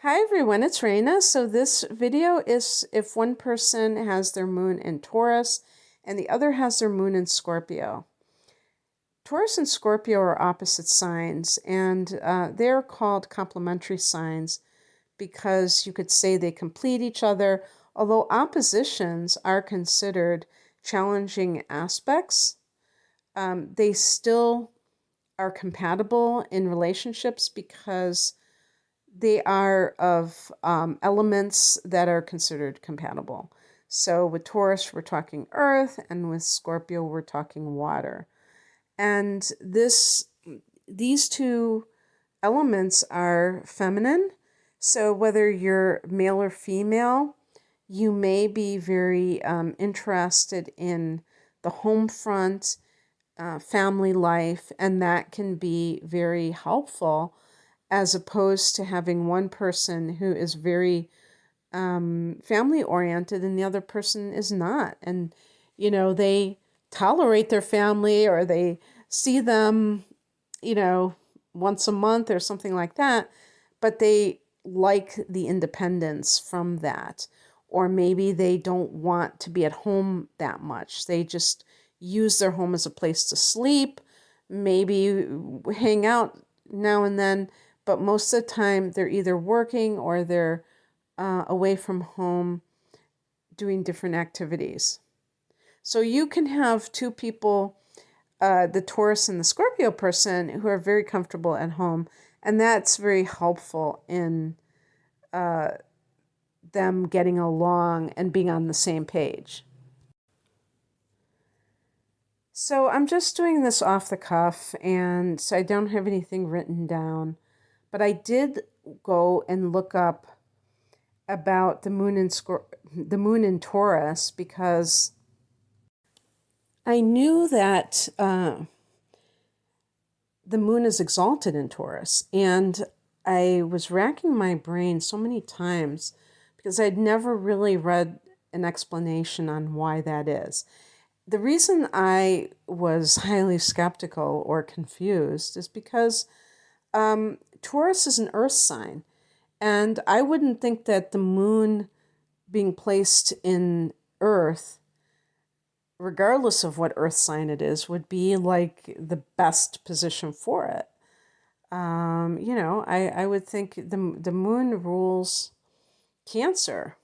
Hi everyone, it's Raina. So this video is if one person has their moon in Taurus and the other has their moon in Scorpio. Taurus and Scorpio are opposite signs, and they're called complementary signs because you could say they complete each other. Although oppositions are considered challenging aspects, they still are compatible in relationships because they are of elements that are considered compatible. So with Taurus, we're talking earth, and with Scorpio, we're talking water. And these two elements are feminine. So whether you're male or female, you may be very interested in the home front, family life, and that can be very helpful as opposed to having one person who is very family oriented and the other person is not. And, they tolerate their family or they see them, you know, once a month or something like that, but they like the independence from that. Or maybe they don't want to be at home that much. They just use their home as a place to sleep, maybe hang out now and then, but most of the time they're either working or they're away from home doing different activities. So you can have two people, the Taurus and the Scorpio person, who are very comfortable at home, and that's very helpful in them getting along and being on the same page. So I'm just doing this off the cuff, and so I don't have anything written down. But I did go and look up about the moon in Taurus because I knew that the moon is exalted in Taurus, and I was racking my brain so many times because I'd never really read an explanation on why that is. The reason I was highly skeptical or confused is because Taurus is an earth sign, and I wouldn't think that the moon being placed in earth, regardless of what earth sign it is, would be like the best position for it. I would think the moon rules Cancer.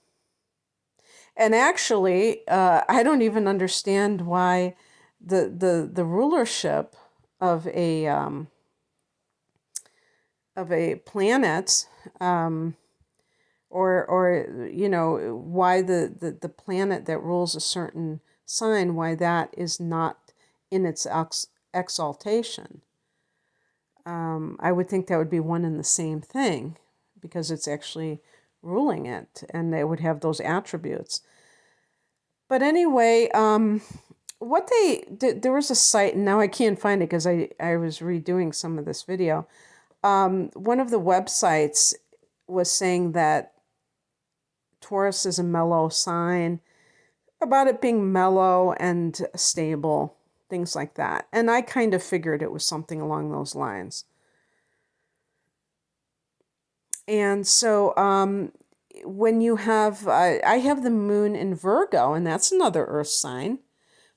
And actually, I don't even understand why the rulership of a planet, or why the planet that rules a certain sign, why that is not in its exaltation. I would think that would be one and the same thing because it's actually ruling it and it would have those attributes. But anyway, what they did, there was a site, and now I can't find it because I was redoing some of this video. One of the websites was saying that Taurus is a mellow sign, about it being mellow and stable, things like that. And I kind of figured it was something along those lines. And so when you have, I have the moon in Virgo, and that's another earth sign.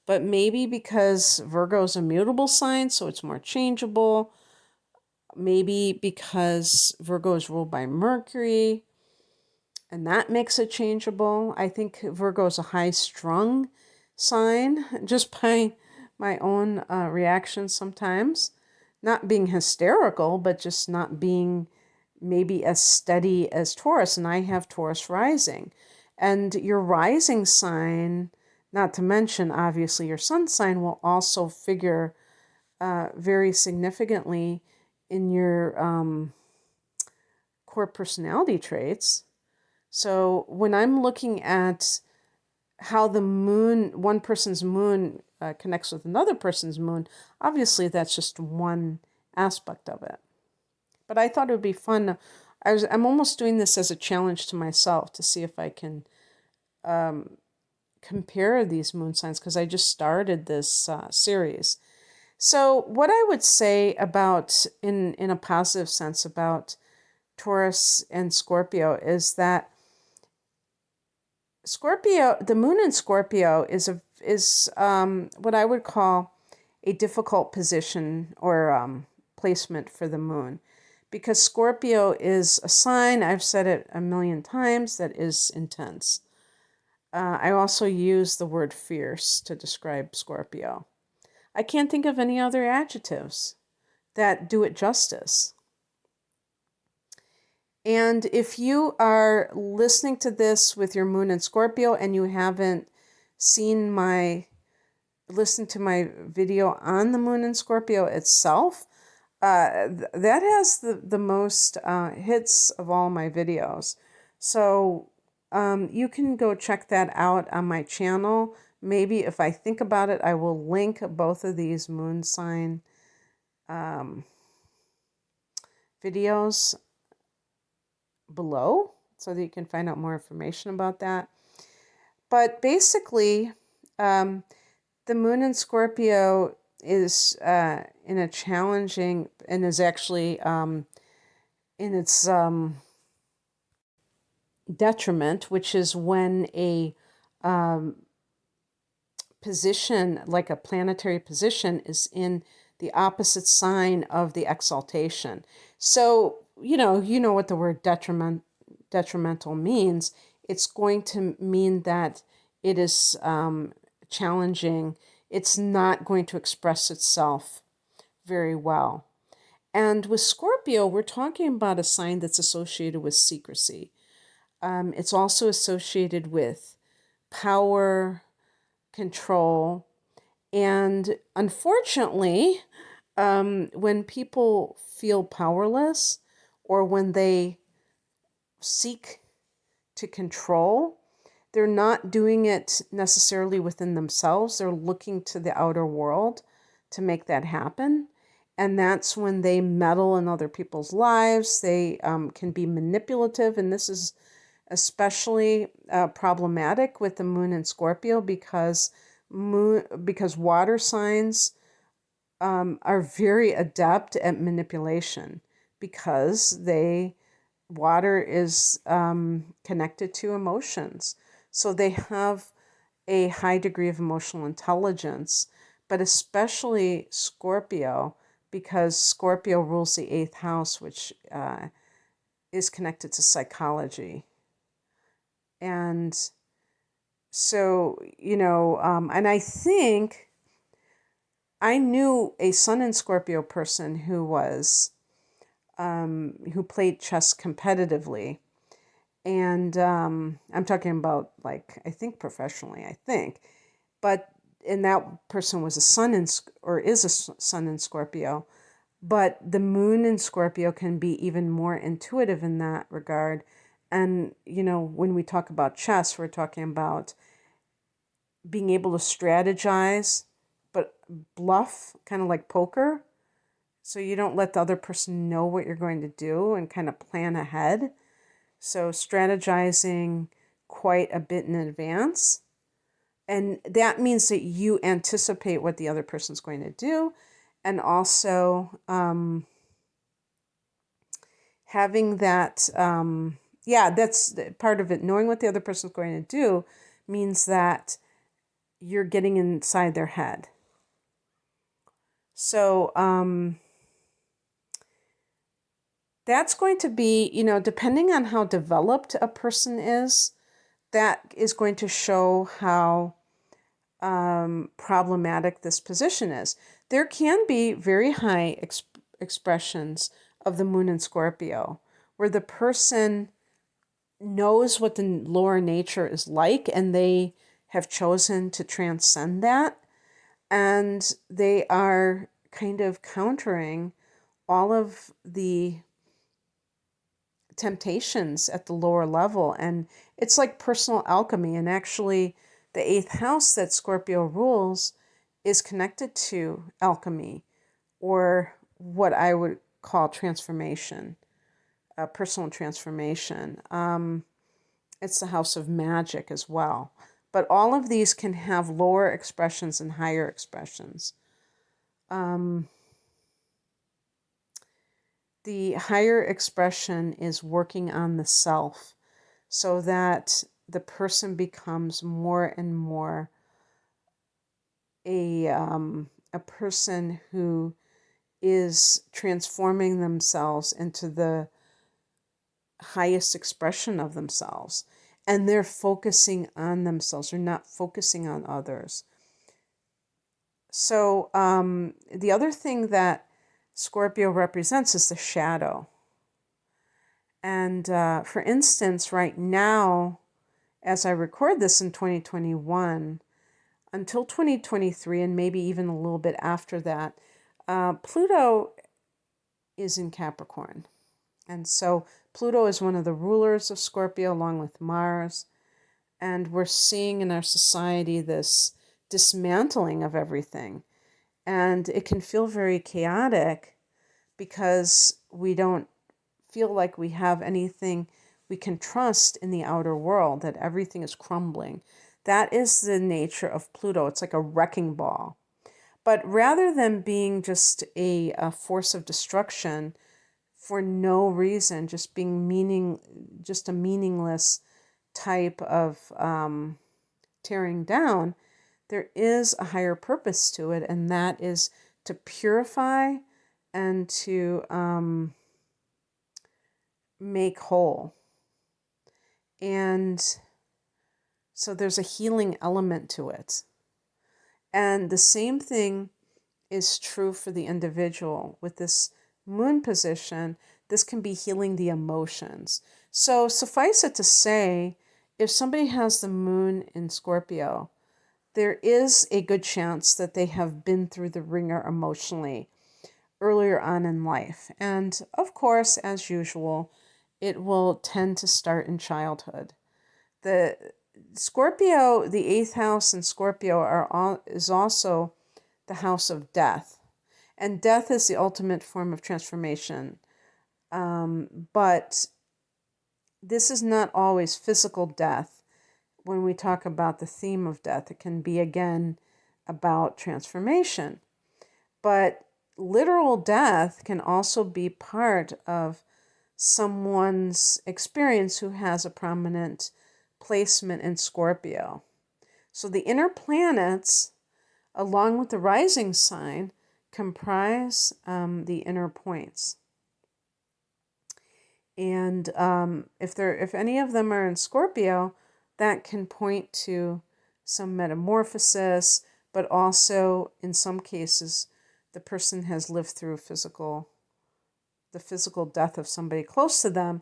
But maybe because Virgo is a mutable sign, so it's more changeable. Maybe because Virgo is ruled by Mercury, and that makes it changeable. I think Virgo is a high-strung sign, just by my own reaction sometimes. Not being hysterical, but just not being maybe as steady as Taurus. And I have Taurus rising. And your rising sign, not to mention, obviously, your sun sign, will also figure very significantly in your core personality traits. So when I'm looking at how the moon, one person's moon connects with another person's moon, obviously that's just one aspect of it. But I thought it would be fun. I'm almost doing this as a challenge to myself to see if I can compare these moon signs because I just started this series. So what I would say about, in a positive sense, about Taurus and Scorpio is that Scorpio, the moon in Scorpio is what I would call a difficult position or placement for the moon, because Scorpio is a sign, I've said it a million times, that is intense. I also use the word fierce to describe Scorpio. I can't think of any other adjectives that do it justice. And if you are listening to this with your moon in Scorpio and you haven't listened to my video on the moon in Scorpio itself, that has the most hits of all my videos. So you can go check that out on my channel. Maybe if I think about it, I will link both of these moon sign videos below so that you can find out more information about that. But basically, the moon in Scorpio is in a challenging, and is actually in its detriment, which is when a position, like a planetary position, is in the opposite sign of the exaltation. So, you know what the word detrimental means. It's going to mean that it is challenging. It's not going to express itself very well. And with Scorpio, we're talking about a sign that's associated with secrecy. It's also associated with power, control, and unfortunately, when people feel powerless or when they seek to control, they're not doing it necessarily within themselves. They're looking to the outer world to make that happen. And that's when they meddle in other people's lives. They can be manipulative. And this is especially problematic with the moon in Scorpio because water signs are very adept at manipulation, because water is connected to emotions. So they have a high degree of emotional intelligence, but especially Scorpio, because Scorpio rules the 8th house, which is connected to psychology. And so, and I think I knew a Sun in Scorpio person who played chess competitively. And I'm talking about, like, I think professionally, and that person was is a Sun in Scorpio. But the moon in Scorpio can be even more intuitive in that regard. And, when we talk about chess, we're talking about being able to strategize, but bluff, kind of like poker. So you don't let the other person know what you're going to do and kind of plan ahead. So strategizing quite a bit in advance. And that means that you anticipate what the other person's going to do. And also having that, that's part of it. Knowing what the other person's going to do means that you're getting inside their head. So that's going to be, depending on how developed a person is, that is going to show how problematic this position is. There can be very high expressions of the moon in Scorpio, where the person knows what the lower nature is like, and they have chosen to transcend that. And they are kind of countering all of the temptations at the lower level. And it's like personal alchemy. And actually, the 8th house that Scorpio rules is connected to alchemy, or what I would call transformation, personal transformation. It's the house of magic as well. But all of these can have lower expressions and higher expressions. the higher expression is working on the self so that the person becomes more and more a person who is transforming themselves into the highest expression of themselves. And they're focusing on themselves. They're not focusing on others. So the other thing that Scorpio represents is the shadow. And for instance, right now, as I record this in 2021, until 2023, and maybe even a little bit after that, Pluto is in Capricorn. And so Pluto is one of the rulers of Scorpio along with Mars. And we're seeing in our society this dismantling of everything. And it can feel very chaotic because we don't feel like we have anything we can trust in the outer world, that everything is crumbling. That is the nature of Pluto. It's like a wrecking ball. But rather than being just a force of destruction for no reason, just being just a meaningless type of tearing down, there is a higher purpose to it, and that is to purify and to make whole. And so there's a healing element to it. And the same thing is true for the individual. With this moon position, this can be healing the emotions. So suffice it to say, if somebody has the moon in Scorpio, there is a good chance that they have been through the ringer emotionally earlier on in life. And of course, as usual, it will tend to start in childhood. The Scorpio, the 8th house in Scorpio is also the house of death. And death is the ultimate form of transformation. But this is not always physical death. When we talk about the theme of death, it can be, again, about transformation. But literal death can also be part of someone's experience who has a prominent placement in Scorpio. So the inner planets, along with the rising sign, comprise the inner points. And if any of them are in Scorpio, that can point to some metamorphosis, but also in some cases, the person has lived through the physical death of somebody close to them.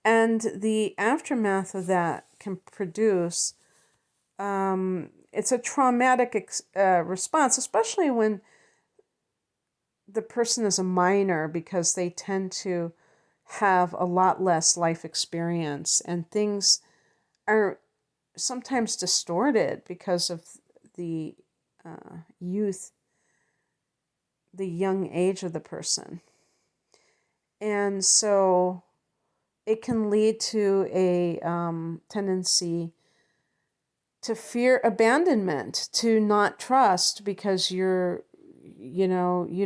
And the aftermath of that can produce, it's a traumatic response, especially when the person is a minor, because they tend to have a lot less life experience, and things are sometimes distorted because of the youth, the young age of the person. And so it can lead to a tendency to fear abandonment, to not trust, because you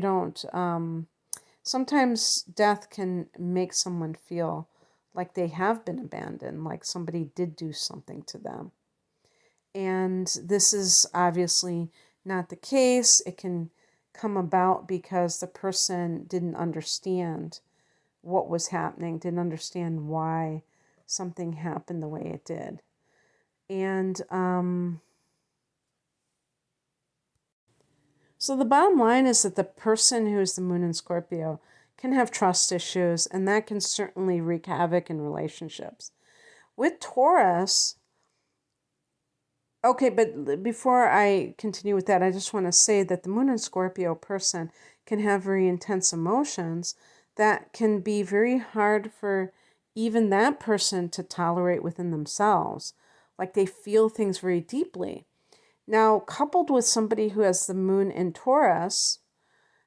don't, sometimes death can make someone feel like they have been abandoned, like somebody did do something to them. And this is obviously not the case. It can come about because the person didn't understand what was happening, didn't understand why something happened the way it did. And so the bottom line is that the person who is the moon in Scorpio can have trust issues, and that can certainly wreak havoc in relationships. With Taurus, okay, but before I continue with that, I just want to say that the moon in Scorpio person can have very intense emotions that can be very hard for even that person to tolerate within themselves. Like they feel things very deeply. Now, coupled with somebody who has the moon in Taurus,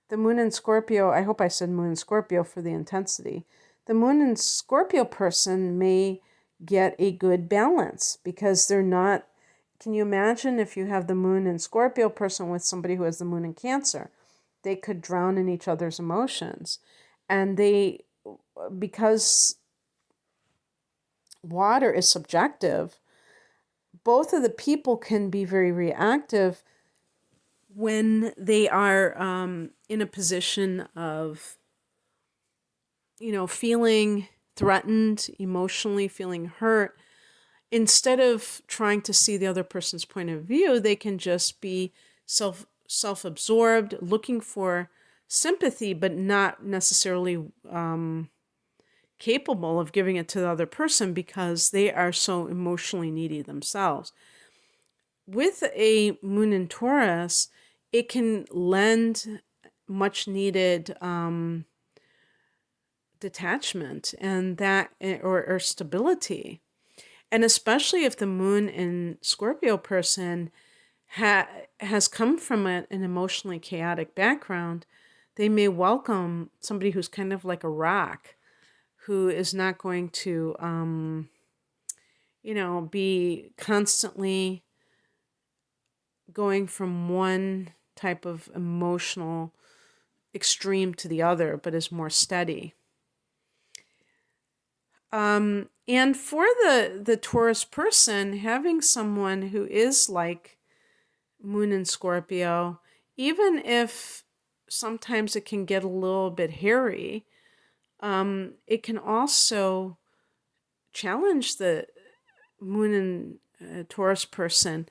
the moon in Scorpio, I hope I said moon in Scorpio for the intensity. The moon in Scorpio person may get a good balance because they're not. Can you imagine if you have the moon in Scorpio person with somebody who has the moon in Cancer? They could drown in each other's emotions. And they because water is subjective, both of the people can be very reactive when they are in a position of, feeling threatened, emotionally feeling hurt. Instead of trying to see the other person's point of view, they can just be self-absorbed, looking for sympathy, but not necessarily capable of giving it to the other person because they are so emotionally needy themselves. With a moon in Taurus, it can lend much needed detachment and that or stability. And especially if the moon in Scorpio person has come from an emotionally chaotic background, they may welcome somebody who's kind of like a rock, who is not going to, be constantly going from one type of emotional extreme to the other, but is more steady. And for the Taurus person, having someone who is like Moon in Scorpio, even if sometimes it can get a little bit hairy, it can also challenge the Moon in Taurus person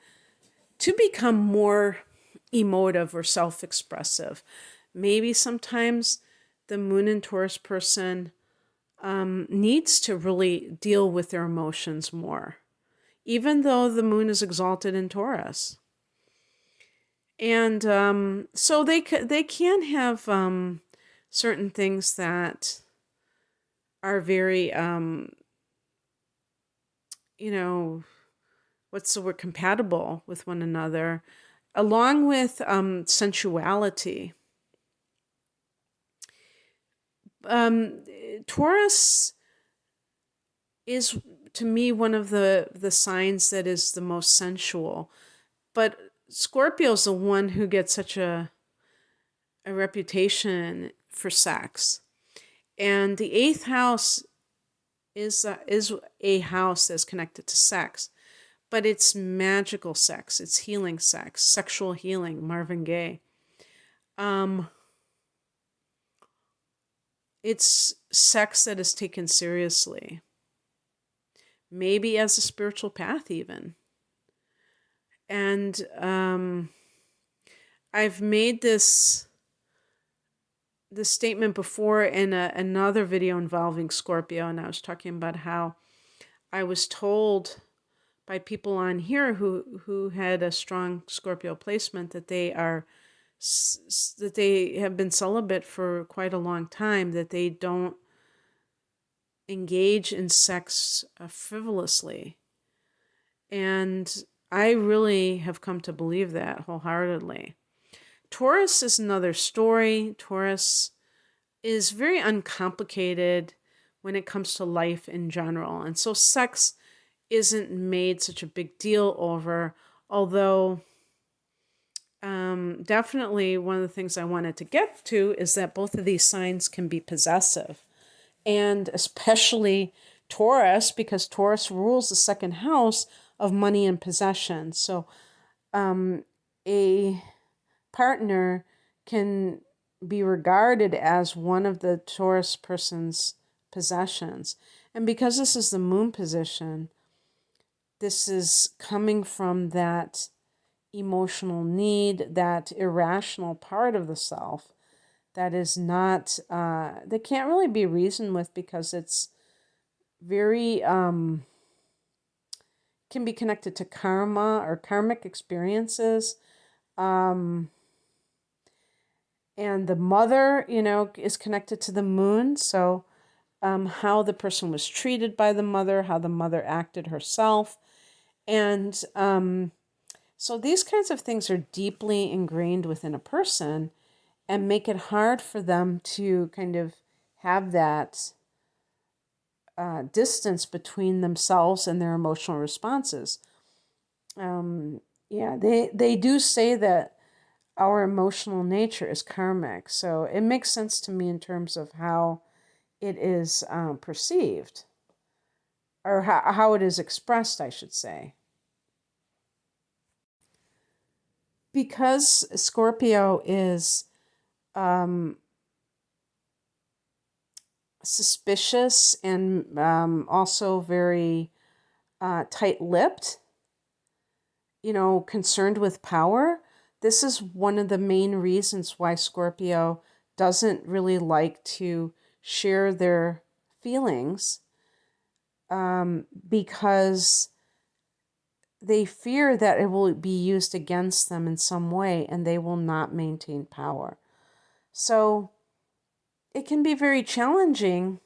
to become more emotive or self-expressive. Maybe sometimes the Moon in Taurus person needs to really deal with their emotions more, even though the moon is exalted in Taurus. And so they can have certain things that are very, what's the word, compatible with one another, along with sensuality. Taurus is, to me, one of the signs that is the most sensual. But Scorpio's the one who gets such a reputation for sex. And the 8th house is a house that's connected to sex. But it's magical sex. It's healing sex. Sexual healing, Marvin Gaye. It's sex that is taken seriously. Maybe as a spiritual path even. And I've made this statement before in another video involving Scorpio, and I was talking about how I was told by people on here who had a strong Scorpio placement that they have been celibate for quite a long time, that they don't engage in sex frivolously. And I really have come to believe that wholeheartedly. Taurus is another story. Taurus is very uncomplicated when it comes to life in general. And so sex isn't made such a big deal over, although definitely one of the things I wanted to get to is that both of these signs can be possessive. And especially Taurus, because Taurus rules the second house of money and possession. So a partner can be regarded as one of the Taurus person's possessions. And because this is the moon position, this is coming from that emotional need, that irrational part of the self that is not, that can't really be reasoned with because it's very, can be connected to karma or karmic experiences. And the mother, is connected to the moon. So how the person was treated by the mother, how the mother acted herself. And so these kinds of things are deeply ingrained within a person and make it hard for them to kind of have that distance between themselves and their emotional responses. They do say that our emotional nature is karmic. So it makes sense to me in terms of how it is perceived, or how it is expressed, I should say. Because Scorpio is suspicious and also very tight-lipped, concerned with power. This is one of the main reasons why Scorpio doesn't really like to share their feelings, because they fear that it will be used against them in some way and they will not maintain power. So it can be very challenging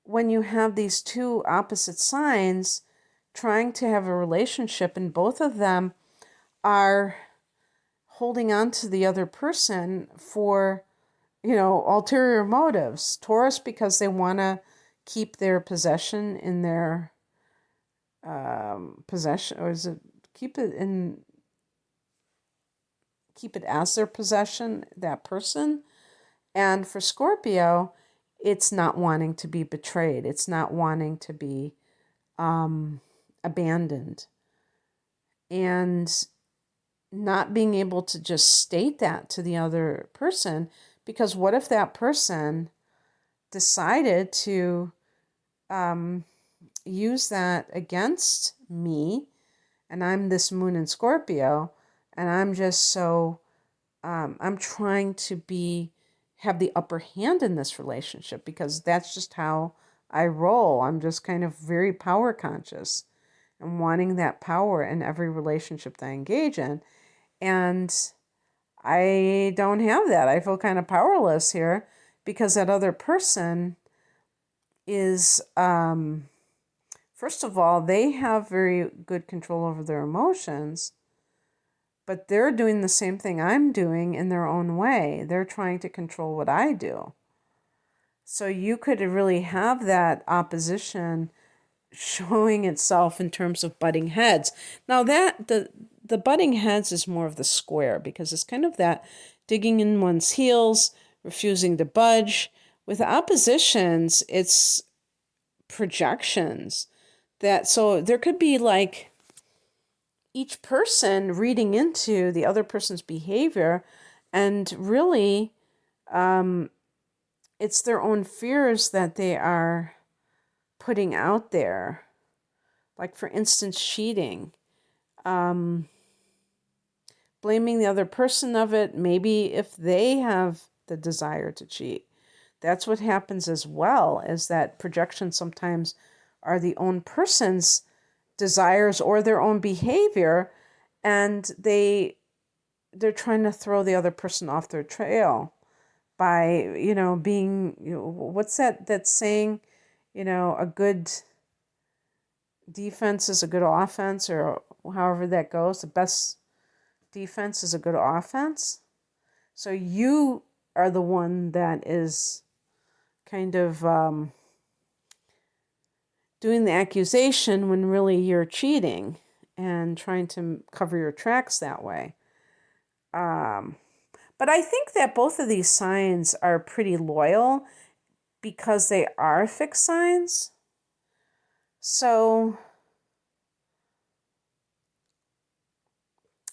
when you have these two opposite signs trying to have a relationship and both of them are holding on to the other person for, ulterior motives. Taurus, because they want to keep their possession in their possession, or is it keep it as their possession, that person. And for Scorpio, it's not wanting to be betrayed. It's not wanting to be abandoned. And not being able to just state that to the other person, because what if that person decided to use that against me, and I'm this moon in Scorpio, and I'm just so, I'm trying to have the upper hand in this relationship because that's just how I roll. I'm just kind of very power conscious and wanting that power in every relationship that I engage in. And I don't have that. I feel kind of powerless here because that other person is, first of all, they have very good control over their emotions, but they're doing the same thing I'm doing in their own way. They're trying to control what I do. So you could really have that opposition showing itself in terms of butting heads. Now that the butting heads is more of the square because it's kind of that digging in one's heels, refusing to budge. With oppositions, it's projections. So there could be like each person reading into the other person's behavior, and really it's their own fears that they are putting out there. Like, for instance, cheating. Blaming the other person of it, maybe if they have the desire to cheat. That's what happens as well, is that projections sometimes are the own person's desires or their own behavior, and they're trying to throw the other person off their trail by, being, what's that saying, a good defense is a good offense, or however that goes. The best defense is a good offense. So you are the one that is kind of doing the accusation when really you're cheating and trying to cover your tracks that way. But I think that both of these signs are pretty loyal because they are fixed signs. So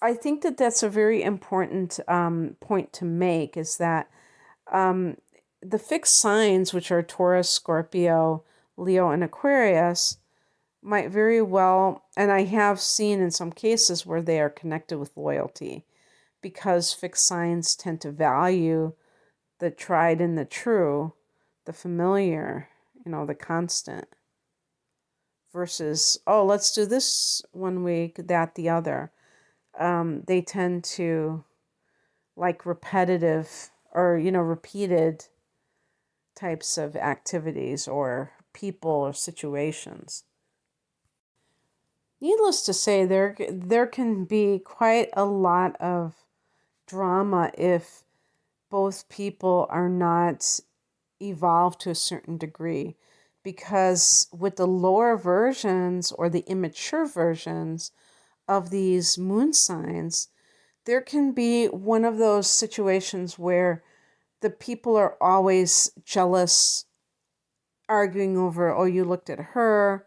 I think that that's a very important point to make, is that the fixed signs, which are Taurus, Scorpio, Leo, and Aquarius, might very well, and I have seen in some cases where they are connected with loyalty, because fixed signs tend to value the tried and the true, the familiar, the constant, versus, oh, let's do this one week, that the other. They tend to like repetitive or, repeated types of activities or people or situations. Needless to say, there can be quite a lot of drama if both people are not evolved to a certain degree, because with the lower versions or the immature versions of these moon signs, there can be one of those situations where the people are always jealous arguing over, oh, you looked at her.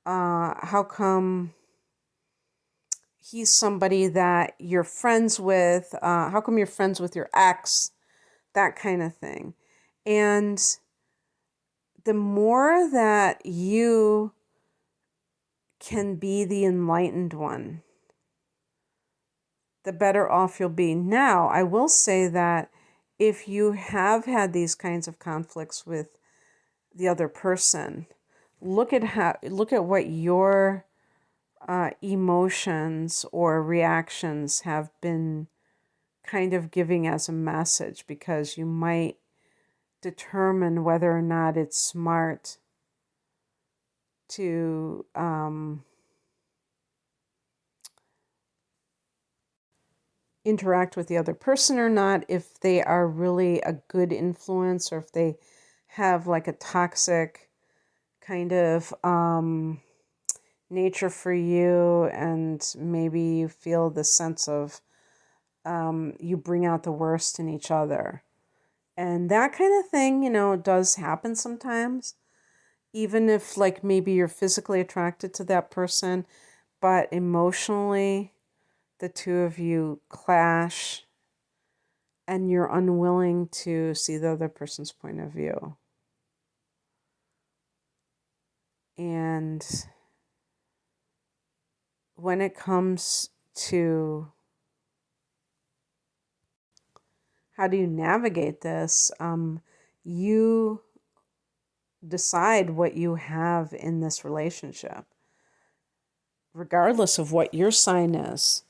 How come he's somebody that you're friends with? How come you're friends with your ex? That kind of thing. And the more that you can be the enlightened one, the better off you'll be. Now, I will say that if you have had these kinds of conflicts with the other person, look at what your emotions or reactions have been kind of giving as a message, because you might determine whether or not it's smart to interact with the other person or not, if they are really a good influence, or if they have like a toxic kind of nature for you, and maybe you feel the sense of you bring out the worst in each other. And that kind of thing, does happen sometimes, even if like maybe you're physically attracted to that person, but emotionally the two of you clash and you're unwilling to see the other person's point of view. And when it comes to how do you navigate this, you decide what you have in this relationship, regardless of what your sign is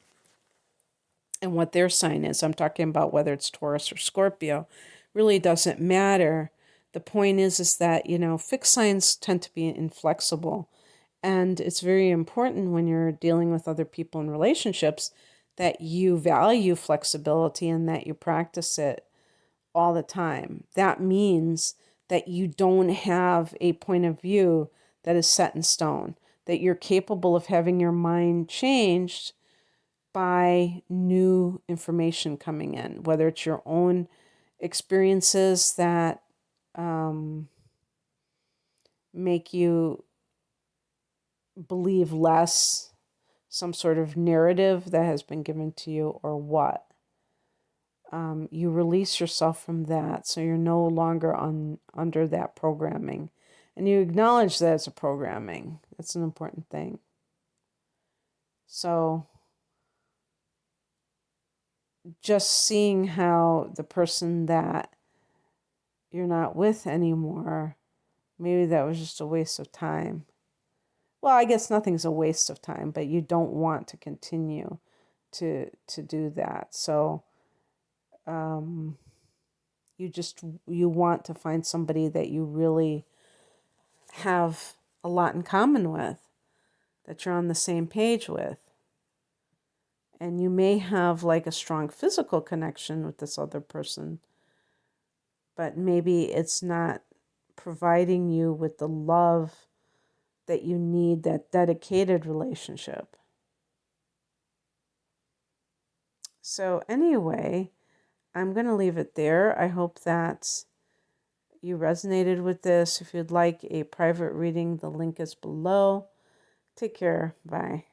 and what their sign is. I'm talking about whether it's Taurus or Scorpio. Really doesn't matter. The point is that, fixed signs tend to be inflexible. And it's very important when you're dealing with other people in relationships that you value flexibility and that you practice it all the time. That means that you don't have a point of view that is set in stone, that you're capable of having your mind changed by new information coming in, whether it's your own experiences that make you believe less, some sort of narrative that has been given to you, or what. You release yourself from that, so you're no longer under that programming. And you acknowledge that it's a programming. That's an important thing. So just seeing how the person that you're not with anymore, maybe that was just a waste of time. Well, I guess nothing's a waste of time, but you don't want to continue to do that. So you want to find somebody that you really have a lot in common with, that you're on the same page with. And you may have like a strong physical connection with this other person, but maybe it's not providing you with the love that you need, that dedicated relationship. So anyway, I'm going to leave it there. I hope that you resonated with this. If you'd like a private reading, the link is below. Take care. Bye.